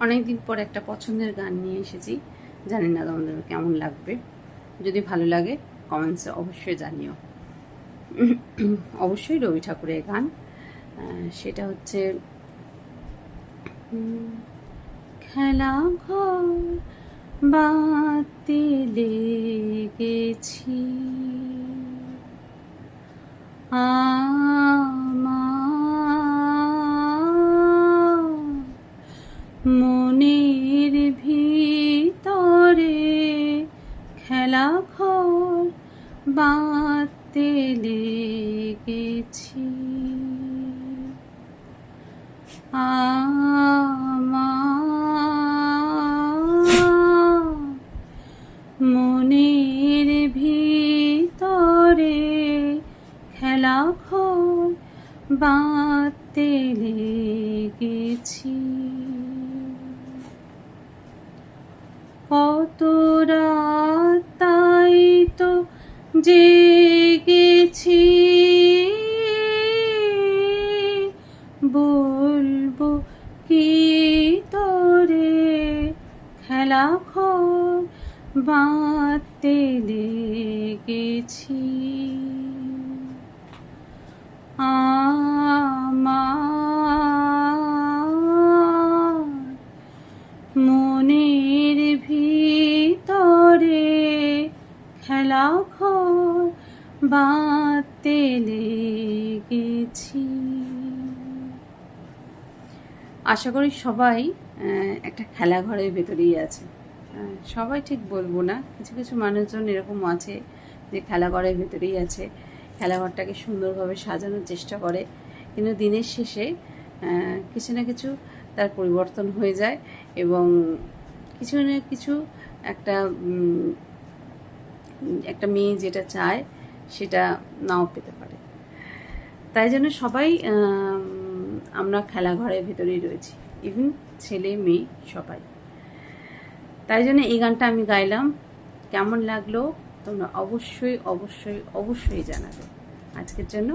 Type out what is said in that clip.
অনেকদিন পর একটা পছন্দের গান নিয়ে এসেছি, জানি না তোমাদের কেমন লাগবে। যদি ভালো লাগে কমেন্টসে অবশ্যই জানিও। অবশ্যই রবি ঠাকুরের গান। সেটা হচ্ছে খেলা ঘর বাঁধতে লেগেছি মনের ভিতরে, খেলা ঘর বাঁধতে লেগেছি মনের ভিতরে, খেলা ঘর বাঁধতে লেগেছি। কত রাত তাই তো জেগেছি, বলবো কি তোরে, খেলা ঘর বাঁধতে লেগেছি মনের ভিতরে, খেলা ঘর বাঁধতে লেগেছি। আশা করি সবাই একটা খেলা ঘরের ভেতরেই আছে। সবাই ঠিক বলবো না, কিছু কিছু মানুষজন এরকম আছে যে খেলা ঘরের ভেতরেই আছে, খেলাঘরটাকে সুন্দরভাবে সাজানোর চেষ্টা করে, কিন্তু দিনের শেষে কিছু না কিছু তার পরিবর্তন হয়ে যায় এবং কিছু না কিছু একটা একটা মেয়ে যেটা চায় সেটা নাও পেতে পারে। তাই জন্য সবাই আমরা খেলাঘরের ভেতরেই রয়েছি, ইভেন ছেলে মেয়ে সবাই। তাই জন্য এই গানটা আমি গাইলাম। কেমন লাগলো তোমরা অবশ্যই অবশ্যই অবশ্যই জানাবে। আজকের জন্য